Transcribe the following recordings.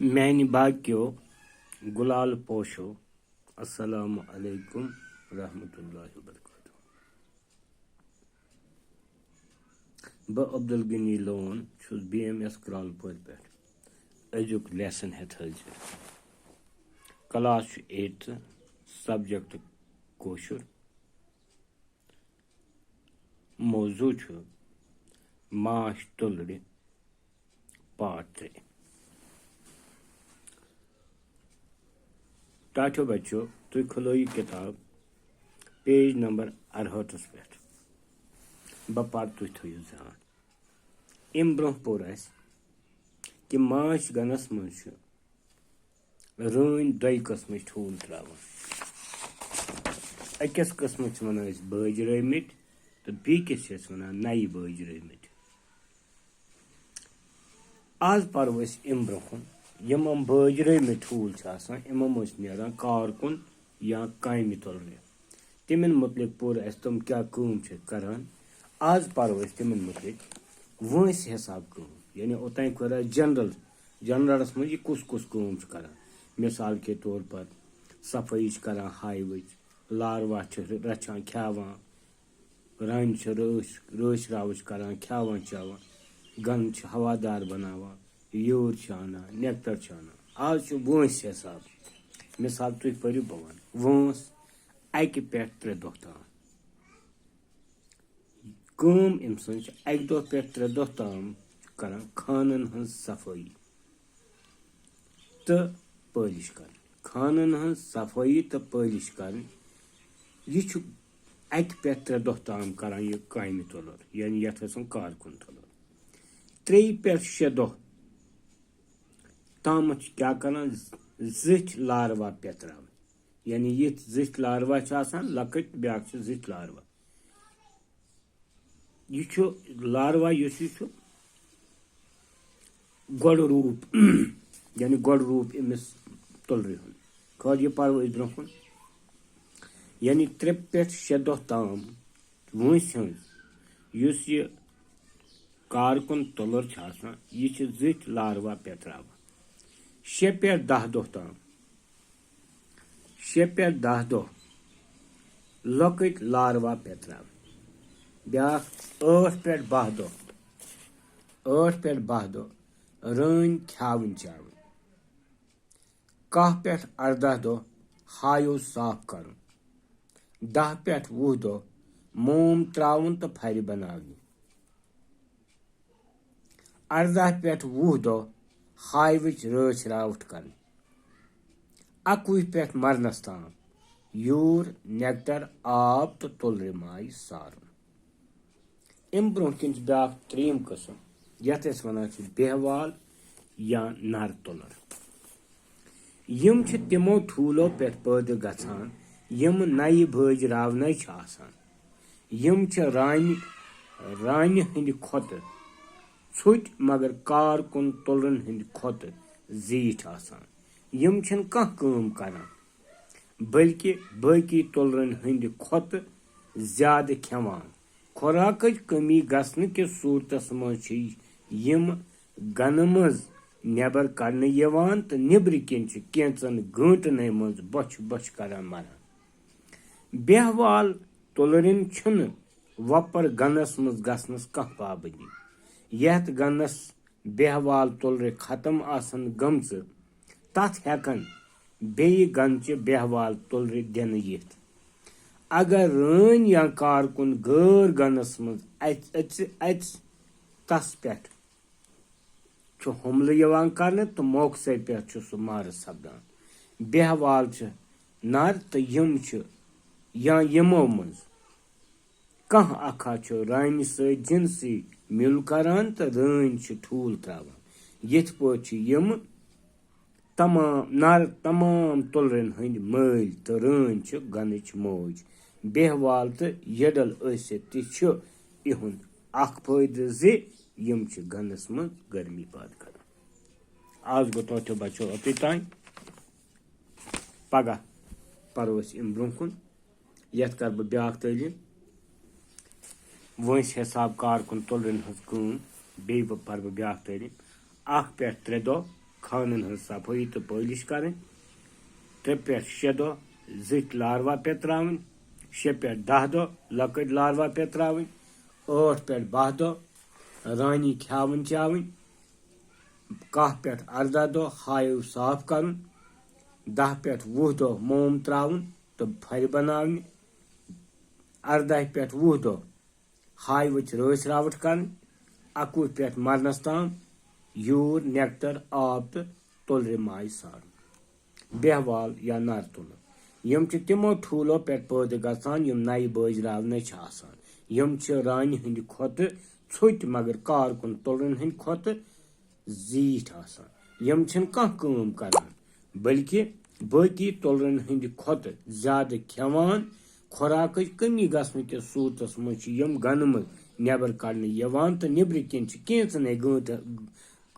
میانہِ باقیو گُلال پوشو السلام علیکم ورحمۃ اللہ وبرکاتہ. بہٕ عبدالغنی لون چھُس BMS کرالپورِ پٮ۪ٹھ أزیُک لیسن ہٮ۪تھ حٲضِر. کلاس چھُ 8th سبجکٹ کٲشُر. موضوع چھُ ماچھ تُلرِ پارٹ 3. ٹاٹھیو بچو تُہۍ کھُلٲیِو کِتاب پیج نمبر 68 پٮ۪ٹھ. بہٕ پَرٕ تُہۍ تھٲیِو ذہن. اَمہِ برٛونٛہہ پوٚر اَسہِ کہِ ماچھ گنَس منٛز چھُ رٲنۍ دۄیہِ قٕسمٕچ ٹھوٗل ترٛاوان. أکِس قٕسمٕچ چھِ وَنان أسۍ بٲجرٲومٕتۍ تہٕ بیٚکِس چھِ أسۍ وَنان نَیہِ بٲجرٲومٕتۍ. آز پَرو أسۍ اَمہِ برٛونٛہہ کُن یِمن بٲجرٲومٕتۍ ٹھوٗل چھِ آسان یِمو منٛز چھِ نیران کارکُن یا کامہِ تُلرِ. تِمن مُتعلِق پوٚر اَسہِ تِم کیٛاہ کٲم چھِ کران. آز پَرو أسۍ تِمن مُتعلِق وٲنٛسہِ حِساب کٲم. یعنی اوٚتانۍ کوٚر اَسہِ جنرلس منٛز یہِ کُس کُس کٲم چھُ کران. مِثال کے طور پر صفٲیی چھِ کران ہایوٕچ، لاروا چھِ رچھان کھٮ۪وان، رانہِ چھِ رٲچھ راوٕچ کران کھٮ۪وان چٮ۪وان، گن چھِ ہوادار بناوان، یور چھِ انان، نٮ۪کٹر چھِ انان. آز چھُ وٲنٛسہِ حِساب. مِثال تُہۍ پٔرِو بہٕ وَنہٕ. وٲنٛس 1 پٮ۪ٹھ 3 دۄہ تام. کٲم أمۍ سٕنٛز چھِ 1 دۄہ پٮ۪ٹھ 3 دۄہ تام کران خانن ہٕنٛز صفٲیی تہٕ پٲلِش کرٕنۍ. خانن ہٕنٛز صفٲیی تہٕ پٲلِش کرٕنۍ. یہِ چھُ 1 پٮ۪ٹھ 3 دۄہ تام کران یہِ کامہِ تُلُر یعنی یَتھ أسۍ وَنو کارکُن تُلُر. 3 پٮ۪ٹھ 6 دۄہ تامتھ چھِ کیٛاہ کران زِٹھۍ لاروا پٮ۪تراوٕنۍ. یعنی یِتھ زِٹھۍ لاروا چھِ آسان لۄکٕٹۍ بیٛاکھ چھِ زِٹھۍ لاروا. یہِ چھُ لاروا یُس یہِ چھُ گۄڈٕ روٗپ یعنی گۄڈٕ روٗپ أمِس تُلرِ ہُنٛد. خٲر یہِ پَرو أسۍ برٛونٛہہ کُن. یعنی 3 پٮ۪ٹھ 6 دۄہ تام وٲنٛسہِ ہٕنٛز یُس یہِ کارکُن تُلُر چھِ آسان یہِ چھِ زِٹھۍ لاروا پٮ۪تراوان. 6 پٮ۪ٹھ 10 دۄہ تام 6 پٮ۪ٹھ 10 دۄہ لۄکٕٹۍ لاروا پٮ۪تراوان. بیٛاکھ 8 پٮ۪ٹھ 12 دۄہ 8 پٮ۪ٹھ 12 دۄہ رٲنۍ کھٮ۪وٕنۍ چٮ۪وٕنۍ. 10 پٮ۪ٹھ 18 دۄہ ہایو صاف کرُن. 10 پٮ۪ٹھ 20 دۄہ موم ترٛاوُن تہٕ پھرِ بناونہِ. 18 پٮ۪ٹھ 20 دۄہ ہایوٕچ رٲچھ راوٹھ کرٕنۍ. 21 پٮ۪ٹھ مرنس تام یوٗر نٮ۪کٹر آب تہٕ تُلرِ ماے سارُن. اَمہِ برٛونٛہہ کِنۍ چھُ بیٛاکھ 3یِم قٕسم یَتھ أسۍ وَنان چھِ بیہوال یا نر تُلر. یِم چھِ تِمو ٹھوٗلو پٮ۪ٹھ پٲدٕ گژھان یِم نَیہِ بٲجراونَے چھِ آسان. یِم چھِ رانہِ ہٕنٛدِ کھۄتہٕ ژھوٚٹۍ مگر کارکُن تُلرن ہٕنٛدِ کھۄتہٕ زیٖٹھ آسان. یِم چھِنہٕ کانٛہہ کٲم کران بٔلکہِ باقی تُلرن ہٕنٛدِ کھۄتہٕ زیادٕ کھٮ۪وان. خوراکٕچ کٔمی گژھنہٕ کِس صوٗرتس منٛز چھِ یِم گنہٕ منٛز نٮ۪بر کڑنہٕ یِوان تہٕ نیبرٕ کِنۍ چھِ کینٛژن گٲنٛٹنٕے منٛز بۄچھِ کران مران. بیہوال تُلرٮ۪ن چھُنہٕ وۄپر گنس منٛز گژھنس کانٛہہ پابنٛدی. یتھ گنس بیہوال تُلرِ ختم آسن گٔمژٕ تتھ ہٮ۪کن بیٚیہِ گنچہِ بیہوال تُلرِ دِنہٕ یِتھ. اگر رٲنۍ یا کارکُن غٲر گنس منٛز اژِ تس پٮ۪ٹھ چھُ حملہٕ یِوان کرنہٕ تہٕ موقعہٕ پٮ۪ٹھ چھُ سُہ مارٕ سپدان. بیہوال چھِ نر تہٕ یِم چھِ یا یِمو منٛز کانٛہہ اکھا چھُ رانہِ سۭتۍ جنسی مِل کران تہٕ رٲنۍ چھِ ٹھوٗل ترٛاوان. یِتھ پٲٹھۍ چھِ یِم نر تمام تُلرٮ۪ن ہٕنٛدۍ مٲلۍ تہٕ رٲنۍ چھِ گنٕچ موج. بیہوال تہٕ یڈل ٲسِتھ تہِ چھُ یِہُنٛد اکھ فٲیدٕ زِ یِم چھِ گنس منٛز گرمی پٲدٕ کران. آز گوٚو توتہِ بچو اوٚتُے تانۍ. پگاہ پرو أسۍ اَمہِ برٛونٛہہ کُن. یتھ کرٕ بہٕ بیٛاکھ تعلیٖم وٲنٛسہِ حِساب کارکُن تُلرٮ۪ن ہٕنٛز کٲم. بیٚیہِ پرٕ بہٕ بیٛاکھ تعلیٖم 1 پٮ۪ٹھ 3 دۄہ خانن ہٕنٛز صفٲیی تہٕ پٲلِش کَرٕنۍ 3 پٮ۪ٹھ 6 دۄہ زٕٹھۍ لاروا پیٚتراوٕنۍ 6 پٮ۪ٹھ 10 دۄہ لۄکٕٹۍ لاروا پیٚتراوٕنۍ 8 پٮ۪ٹھ 12 دۄہ رانی کھیاوٕنۍ چاوٕنۍ 10 پٮ۪ٹھ 18 دۄہ ہایو صاف کَرُن 10 پٮ۪ٹھ 20 دۄہ موم ترٛاوُن تہٕ پھرِ بَناونہِ 18 پٮ۪ٹھ 20 دۄہ ہایوٕچ رٲچھ راوٹھ کَرٕنۍ 21 پٮ۪ٹھ مرنَس تام یوٗر نٮ۪کٹر آب تہٕ تُلرِ ماے سارُن بیہوال یا نر تُلُن یِم چھِ تِمو ٹھوٗلو پٮ۪ٹھ پٲدٕ گژھان یِم نَیہِ بٲجراونَے چھِ آسان یِم چھِ رانہِ ہٕنٛدِ کھۄتہٕ ژھوٚٹۍ مگر کارکُن تُلرَن ہٕنٛدِ کھۄتہٕ زیٖٹھ آسان یِم چھِنہٕ کانٛہہ کٲم کران بٔلکہِ باقی تُلرَن ہٕنٛدِ کھۄتہٕ زیادٕ کھٮ۪وان خوراکٕچ کٔمی گژھنہٕ کِس صوٗرتس منٛز چھِ یِم گنہٕ منٛز نٮ۪بر کڑنہٕ یِوان تہٕ نیٚبرٕ کِنۍ چھِ کینٛژنٕے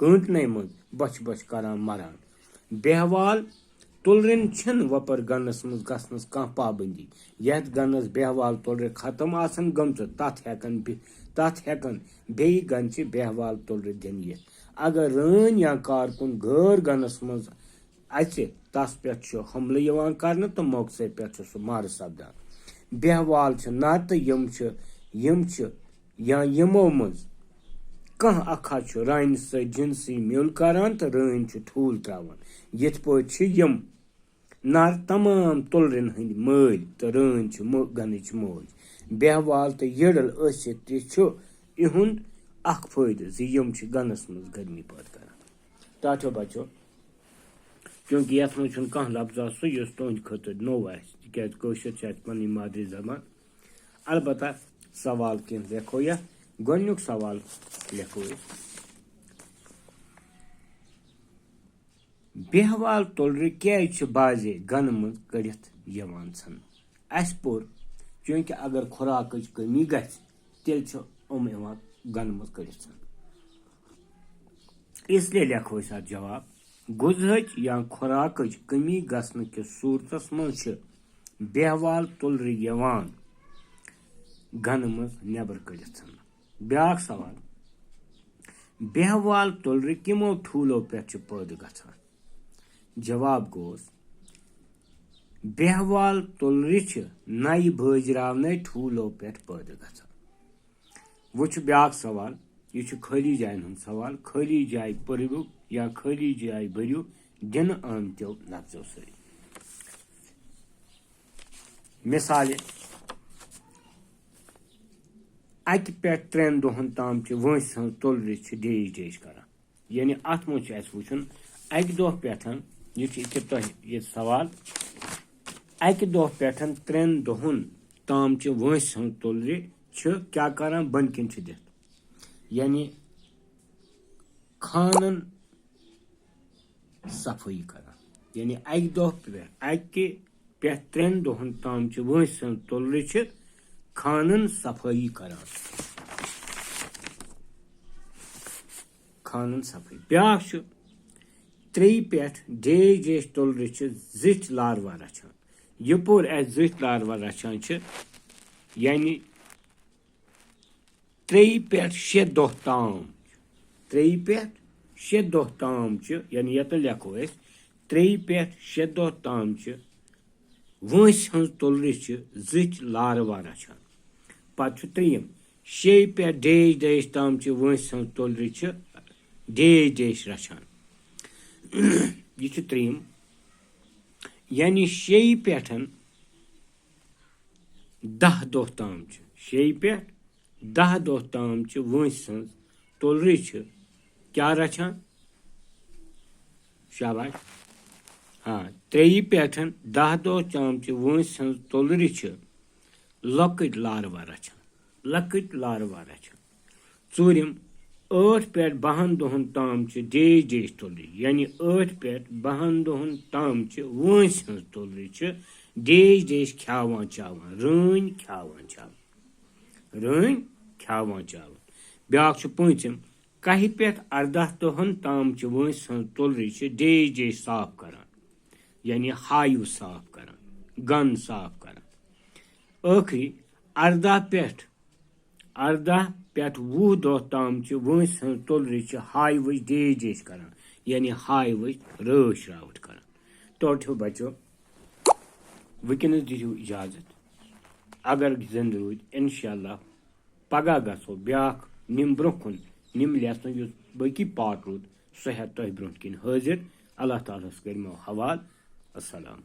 گٲنٛٹنٕے منٛز بۄچھِ بۄچھِ کران مران بیہوال تُلرٮ۪ن چھِنہٕ وۄپر گنس منٛز گژھنس کانٛہہ پابنٛدی یتھ گنس بیہوال تُلرِ ختم آسن گٔمژٕ تتھ ہٮ۪کن بیٚیہِ گنچہِ بیہوال تُلرِ دِنہٕ یِتھ اگر رٲنۍ یا کارکُن غٲر گنس منٛز اژِ تس پٮ۪ٹھ چھُ حملہٕ یِوان کرنہٕ تہٕ موقعہٕ پٮ۪ٹھ چھُ سُہ مارٕ سپدان بیہوال چھِ نر تہٕ یِم چھِ یا یِمو منٛز کانٛہہ اکھا چھُ رانہِ سۭتۍ جنسی میُل کران تہٕ رٲنۍ چھُ ٹھوٗل تراوان یِتھ پٲٹھۍ چھِ یِم نر تمام تُلرٮ۪ن ہٕنٛدۍ مٲلۍ تہٕ رٲنۍ چھِ گنٕچ موج بیہوال تہٕ یٔڈٕل ٲسِتھ تہِ چھُ یِہُنٛد اکھ فٲیدٕ زِ یِم چھِ گنس منٛز گرمی پٲدٕ کران ٹاٹھیو بچو چوٗنٛکہِ یتھ منٛز چھُنہٕ کانٛہہ لفظا سُہ یُس تُہنٛدِ خٲطرٕ نوٚو آسہِ تِکیازِ کٲشُر چھِ اسہِ پنٕنۍ مادری زبان البتہ سوال کینٛہہ لیکھو یتھ گۄڈنیُک سوال لیکھو أسۍ بیہوال تُلرِ کیازِ چھِ بازے گنہٕ منٛز کٔڑِتھ یِوان ژھنہٕ اسہِ پوٚر چوٗنٛکہِ اگر خوراکٕچ کٔمی گژھِ تیٚلہِ چھِ یِوان گنہٕ منٛز کٔڑِتھ ژھنہٕ اس لیے لیکھو أسۍ اتھ جواب غذہٕچ یا خوراکٕچ کٔمی گژھنہٕ کِس صوٗرتس منٛز چھِ بیہوال تُلرِ یِوان گنہٕ منٛز نٮ۪بر کٔڑِتھ ژھنہٕ بیٛاکھ سوال بیہوال تُلرِ کِمو ٹھوٗلو پٮ۪ٹھ چھِ پٲدٕ گژھان جواب گوٚوس بیہوال تُلرِ چھِ نَیہِ بٲجراونَے ٹھوٗلو پٮ۪ٹھ پٲدٕ گژھان وۄنۍ چھُ بیٛاکھ سوال یہِ چھُ خٲلی جاین ہُنٛد سوال خٲلی جایہِ پٔرِو یا خٲلی جایہِ بٔرِو دِنہٕ آمتیو لفظو سۭتۍ مِثالہِ اَکہِ پٮ۪ٹھ 3 دۄہن تام چہِ وٲنٛسہِ ہٕنٛز تُلرِ چھِ ڈیش کران یعنی اتھ منٛز چھُ اسہِ وٕچھُن اَکہِ دۄہ پٮ۪ٹھ یہِ چھُ یِتھ تۄہہِ یہِ سوال اَکہِ دۄہ پٮ۪ٹھ 3 دۄہن تام چہِ وٲنٛسہِ ہٕنٛز تُلرِ چھِ کیٛاہ کران بۄنہٕ کِنۍ چھِ دِتھ یعنی خانن صفٲیی کران یعنی اَکہِ پٮ۪ٹھ 3 دۄہن تام چہِ وٲنٛسہِ ہٕنٛز تُلرِ چھِ خانن صفٲیی کران بیٛاکھ چھُ 3 پٮ۪ٹھ ڈیش تُلرِ چھِ زِٹھۍ لاروا رچھان یپور اسہِ زِٹھۍ لاروا رچھان چھِ یعنی 3 پٮ۪ٹھ 6 دۄہ تام 3 پٮ۪ٹھ 6 دۄہ تام چھِ یعنی ییٚتٮ۪ن لیکھو أسۍ 3 پٮ۪ٹھ 6 دۄہ تام چھِ وٲنٛسہِ ہٕنٛز تُلرِ چھِ زِٹھۍ لاروا رچھان پتہٕ چھُ 3 6 پٮ۪ٹھ ڈیش تام چہِ وٲنٛسہِ ہٕنٛز تُلرِ چھِ ڈیش رچھان یہِ چھُ 3 یعنی 6 پٮ۪ٹھ 10 دۄہ تام چھِ 6 پٮ۪ٹھ 10 دۄہ تام چہِ وٲنٛسہِ ہٕنٛز تُلرِ چھِ کیٛاہ رچھان شاباش 3 پٮ۪ٹھ 10 دۄہ تام چہِ وٲنٛسہِ ہٕنٛز تُلرِ چھِ لۄکٕٹۍ لاروا رچھان 4 8 پٮ۪ٹھ 12 دۄہن تام چھِ ڈیش تُلرِ یعنی 8 پٮ۪ٹھ 12 دۄہن تام چہِ وٲنٛسہِ ہٕنٛز تُلرِ چھِ ڈیش کھیاوان چاوان رٲنۍ کھیاوان چاوان بیٛاکھ چھُ 5 1 پٮ۪ٹھ 18 دۄہن تام چہِ وٲنٛسہِ ہٕنٛز تُلرِ چھِ ڈیش صاف کران یعنی ہایو صاف کران گن صاف کران ٲخری 18 پٮ۪ٹھ 20 دۄہ تام چہِ وٲنٛسہِ ہٕنٛز تُلرِ چھِ ہایوٕچ ڈیش کران यानी हाइवच रच रावट कर तो बचो वनस दियो इजाजत अगर जिंद रूद इंशाल्लाह पगह गो ब्या निम ब्रो कुन निम लेसन बाकी पार्ट रूद सह तुह ब्रो कन हाजिर अल्लाह ताला कर हवाल अस्सलाम।